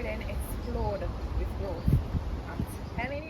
garden explode with growth. I'm telling you.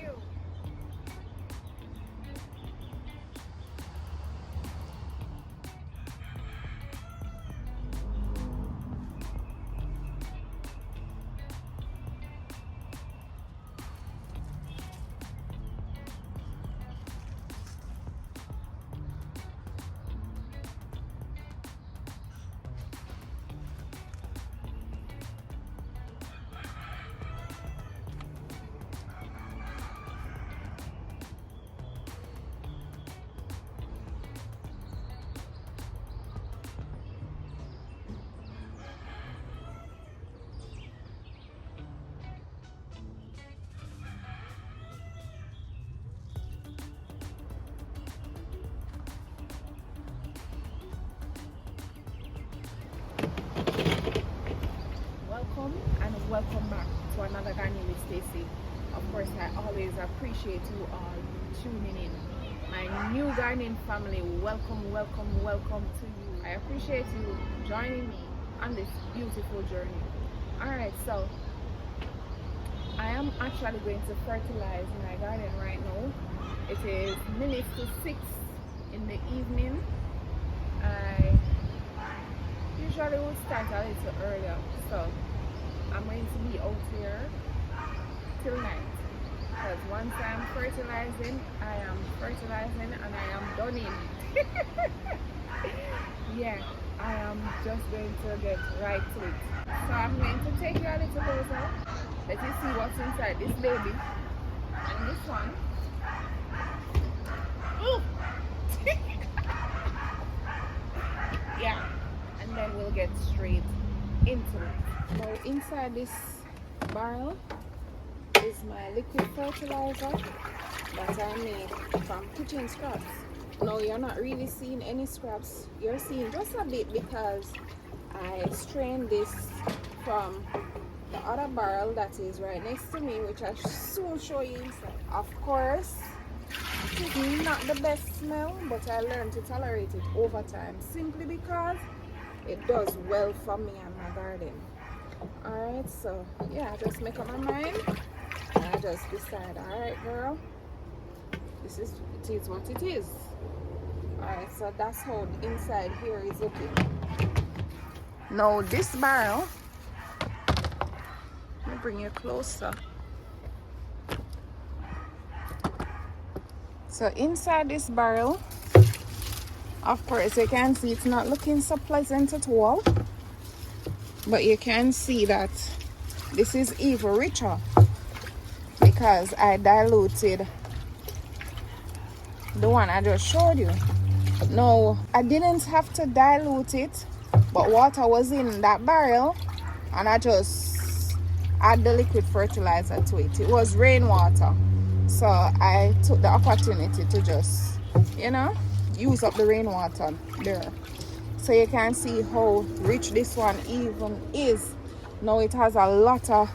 Welcome back to another gardening with Stacey. Of course, I always appreciate you all tuning in. My new gardening family, welcome to you. I appreciate you joining me on this beautiful journey. Alright, so I am actually going to fertilize my garden right now. It is minutes to 6 in the evening. I usually would start a little earlier, so I'm going to be out here till night, because once I'm fertilizing, I am fertilizing and I am done in. Yeah, I am just going to get right to it. So I'm going to take you a little closer. Let you see what's inside this baby and this one. Ooh. Yeah, and then we'll get straight into it. Now inside this barrel is my liquid fertilizer that I made from kitchen scraps. Now you're not really seeing any scraps, you're seeing just a bit because I strained this from the other barrel that is right next to me, which I'll soon show you inside. Of course, it is not the best smell, but I learned to tolerate it over time simply because it does well for me and my garden. Alright, so yeah, I just make up my mind and I just decide, alright girl, it is what it is. Alright, so that's how the inside here is looking. Now this barrel, let me bring you closer. So inside this barrel, of course you can see it's not looking so pleasant at all. But you can see that this is even richer because I diluted the one I just showed you. No, I didn't have to dilute it, but water was in that barrel and I just add the liquid fertilizer to it. It was rainwater, so I took the opportunity to just, use up the rainwater there. So you can see how rich this one even is. Now it has a lot of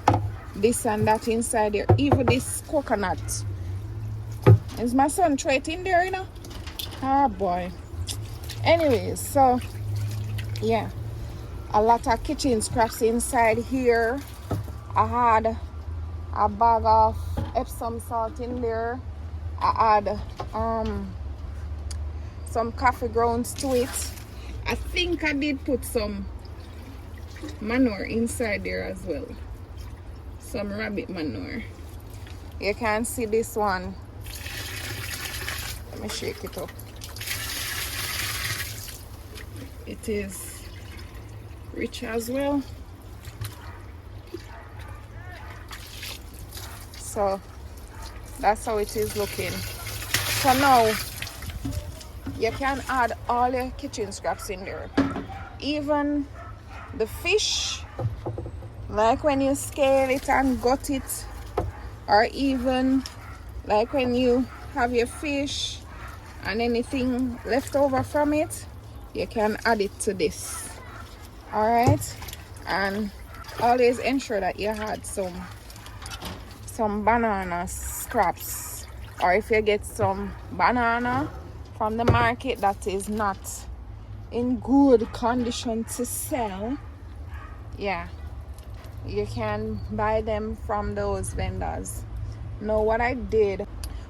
this and that inside there. Even this coconut. Is my son straight in there, Ah boy. Anyways, so yeah. A lot of kitchen scraps inside here. I had a bag of Epsom salt in there. I add some coffee grounds to it. I think I did put some manure inside there as well. Some rabbit manure. You can see this one. Let me shake it up. It is rich as well. So that's how it is looking. So now you can add all your kitchen scraps in there. Even the fish, like when you scale it and gut it, or even like when you have your fish and anything left over from it, you can add it to this. Alright, and always ensure that you had some banana scraps, or if you get some banana from the market that is not in good condition to sell, yeah, You can buy them from those vendors. Now what I did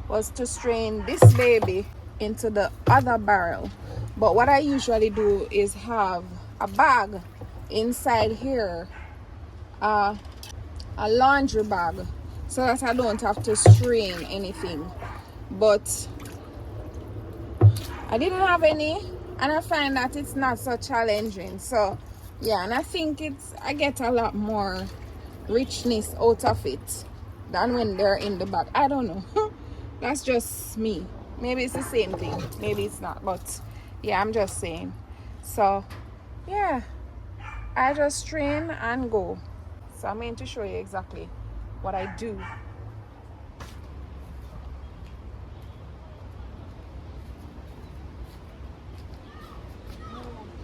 was to strain this baby into the other barrel. But what I usually do is have a bag inside here, a laundry bag, so that I don't have to strain anything. But I didn't have any, and I find that it's not so challenging. So yeah, and I think I get a lot more richness out of it than when they're in the bag. I don't know. That's just me. Maybe it's the same thing, maybe it's not, but yeah, I'm just saying. So yeah, I just strain and go. So I'm going to show you exactly what I do.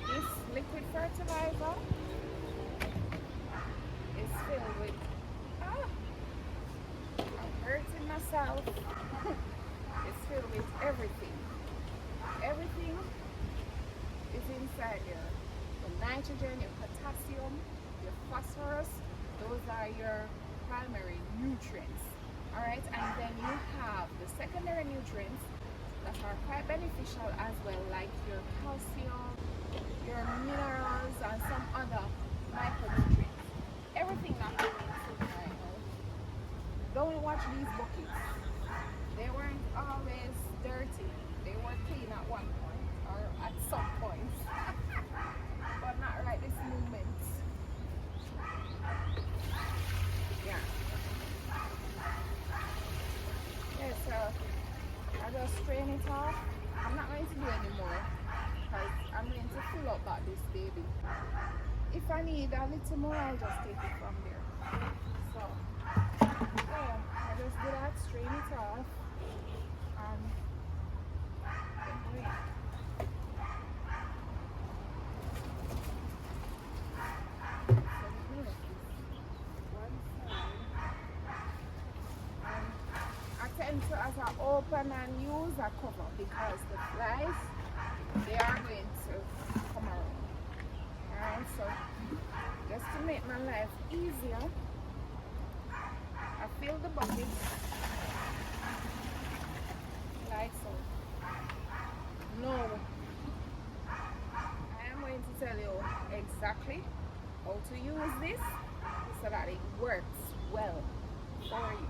This liquid fertilizer is filled with, I'm hurting myself. It's filled with everything. Everything is inside here. Your nitrogen, your potassium, your phosphorus, those are your primary nutrients. Alright, and then you have the secondary nutrients that are quite beneficial as well, like your calcium, your minerals, and some other micronutrients. Everything that we need right now. Don't watch these buckets. They weren't always dirty. They were clean at one point or at some point, but not right this moment. Yeah. Yeah, so I just strain it off. I'm not going to do anymore because I'm going to fill up that this baby. If I need a little more, I'll just take it from there. So yeah, I just do that, strain it off, and wait. I tend to, as I open and use, I cover because the flies, they are going to come around. Alright, so just to make my life easier, I fill the bucket like so. No, I am going to tell you exactly how to use this so that it works well for you.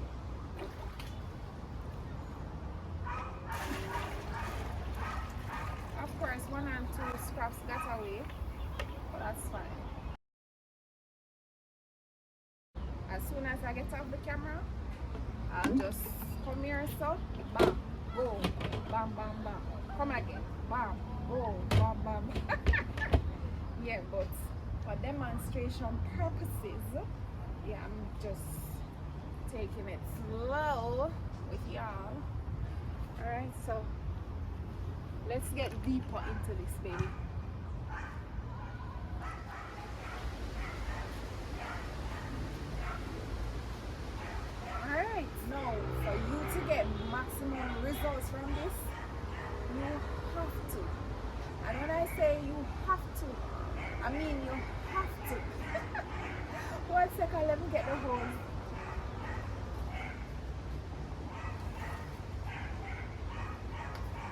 Of course, one and two scraps got away, but that's fine. As soon as I get off the camera, I'll just come here, so bam, boom, bam, bam, bam. Come again, bam, boom, bam, bam. Yeah, but for demonstration purposes, yeah, I'm just taking it slow with y'all. Alright, so let's get deeper into this, baby. Alright, now for you to get maximum results from this, you have to. And when I say you have to, I mean you have to. 1 second, let me get the hose.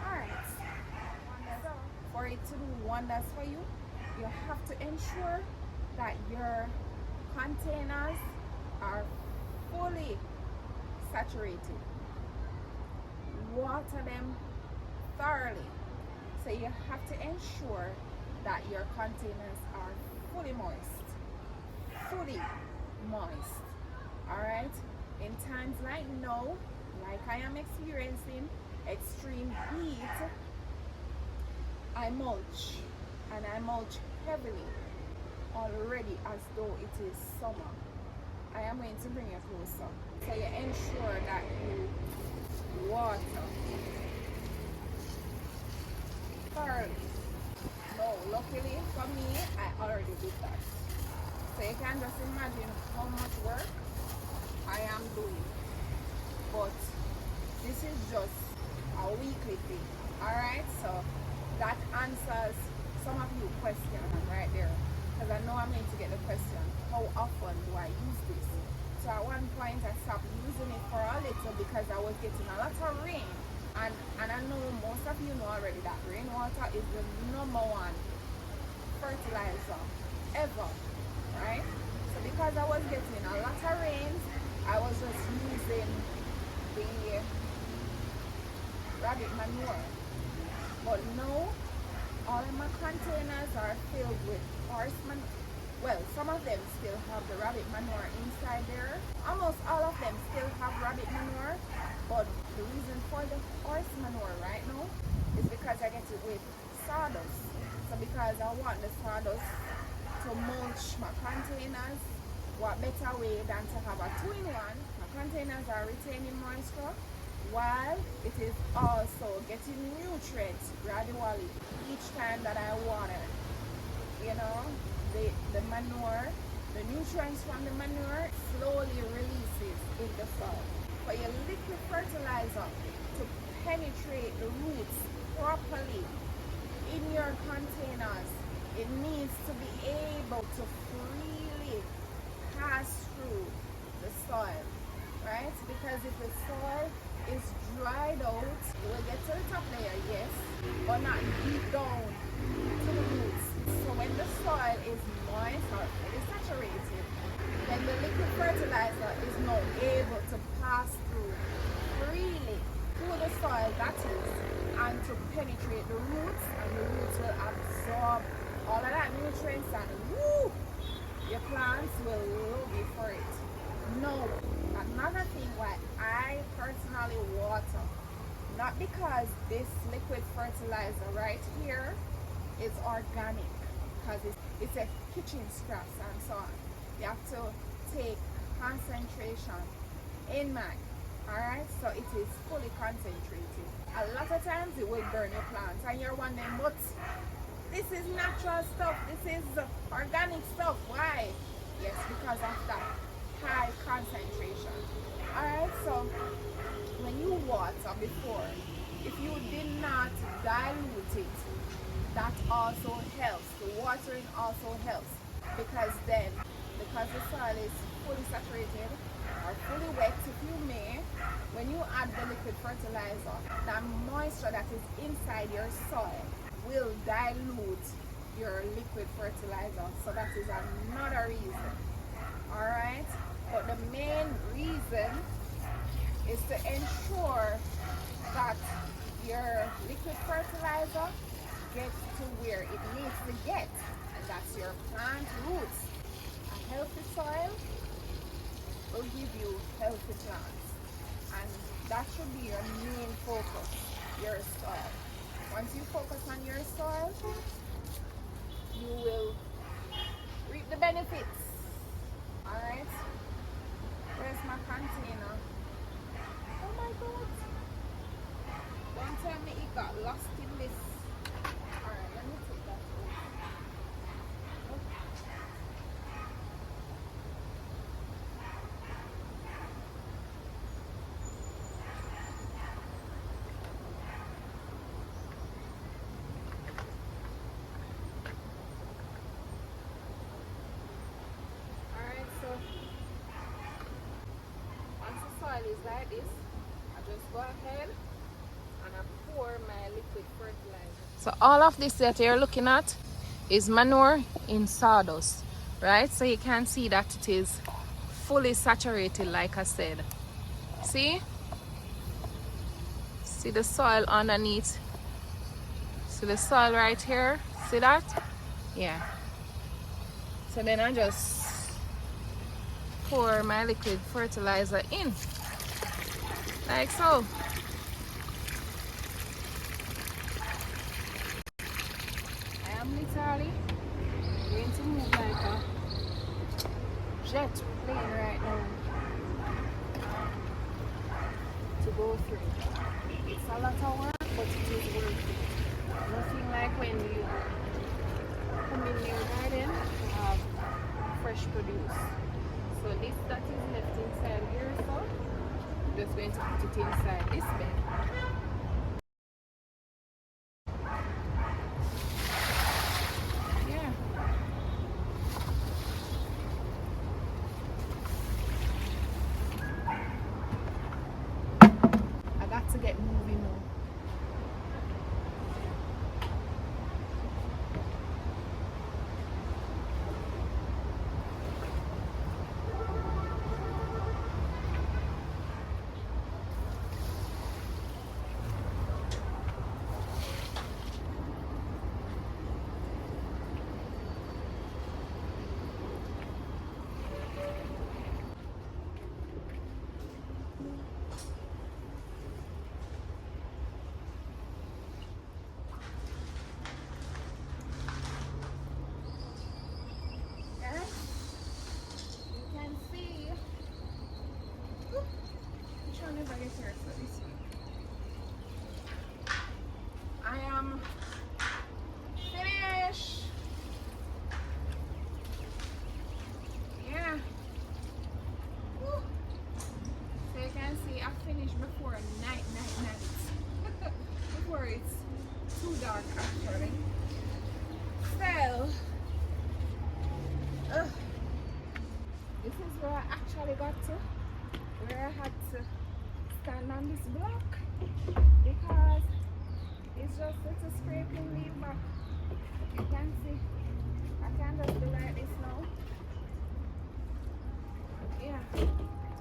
Alright. For it to do wonders for you, you have to ensure that your containers are fully saturated. Water them thoroughly. So you have to ensure that your containers are fully moist. Fully moist. Alright? In times like now, like I am experiencing extreme heat, I mulch, and I mulch heavily already as though it is summer. I am going to bring you closer. So you ensure that you water thoroughly. No, luckily for me, I already did that. So you can just imagine how much work I am doing. But this is just a weekly thing. Alright, so that answers some of your questions right there. because I know I'm going to get the question, how often do I use this? So at one point I stopped using it for a little because I was getting a lot of rain. And I know most of you know already that rainwater is the number one fertilizer ever, right? So because I was getting a lot of rains, I was just using the rabbit manure. But now all of my containers are filled with horse manure. Well, some of them still have the rabbit manure inside there. Almost all of them still have rabbit manure. But the reason for the horse manure right now is because I get it with sawdust. So because I want the sawdust to mulch my containers, what better way than to have a two-in-one? My containers are retaining moisture while it is also getting nutrients gradually each time that I water. You know, the manure, the nutrients from the manure slowly releases in the soil. For your liquid fertilizer to penetrate the roots properly in your containers, it needs to be able to freely pass through the soil, right? Because if the soil is dried out, it will get to the top layer, yes, but not deep down to the roots. So when the soil is moist or fully saturated, then the liquid fertilizer is now able to pass through freely through the soil, that is, and to penetrate the roots, and the roots will absorb all of that nutrients, and woo, your plants will love you for it. No, another thing why I personally water, not because this liquid fertilizer right here is organic, because it's a kitchen scraps and so on. You have to take concentration in mind. Alright, so it is fully concentrated. A lot of times it will burn your plants and you're wondering, but this is natural stuff, this is organic stuff. Why? Yes, because of that high concentration. Alright, so when you water before, if you did not dilute it, that also helps. The watering also helps, because the soil is fully saturated or fully wet, if you may, when you add the liquid fertilizer, the moisture that is inside your soil will dilute your liquid fertilizer. So that is another reason. Alright? But the main reason is to ensure that your liquid fertilizer gets to where it needs to get, and that's your plant roots. A healthy soil will give you healthy plants, and that should be your main focus, your soil. Once you focus on your soil, you will reap the benefits. Alright, where's my container? Oh my god, don't tell me it got lost in this. Alright, let me take that out. Is like this, I just go ahead and I pour my liquid fertilizer. So all of this that you're looking at is manure in sawdust, right? So you can see that it is fully saturated, like I said. See the soil underneath, see the soil right here, see that? Yeah. So then I just pour my liquid fertilizer in, like so. I am literally going to move like a jet plane right now to go through. It's a lot of work, but it is worth it. Nothing like when you come in your garden to have fresh produce. So this that is left inside here, so I'm just going to put it inside this bed. Yeah. it's too dark actually. So this is where I actually got to, where I had to stand on this block because it's just such a scraping leaf back. You can see I can just be like this now. Yeah,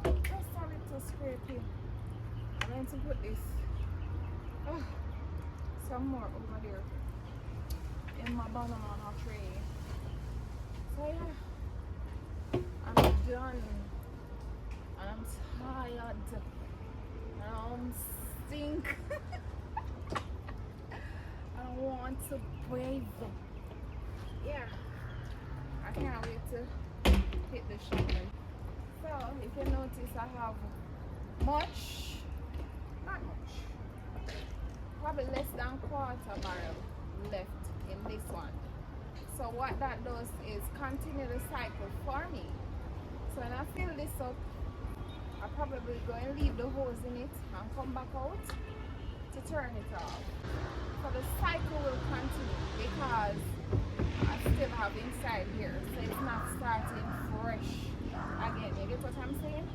just a little scraping. I'm going to put this some more over there in my banana tray. So yeah, I'm done and I'm tired and I'm stink. I don't want to bathe. Yeah, I can't wait to hit the shower. So if you notice, I have not much, probably less than quarter barrel left in this one. So what that does is continue the cycle for me. So when I fill this up, I probably go and leave the hose in it and come back out to turn it off. So the cycle will continue because I still have inside here, so it's not starting fresh again. You get what I'm saying?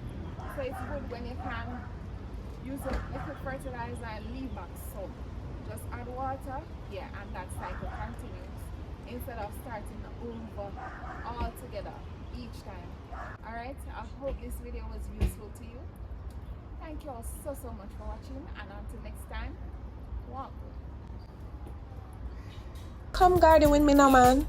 So it's good when you can use a liquid fertilizer and leave back some. Just add water, yeah, and that cycle continues instead of starting over all together each time. Alright, I hope this video was useful to you. Thank you all so much for watching, and until next time, walk. Come garden with me now, man.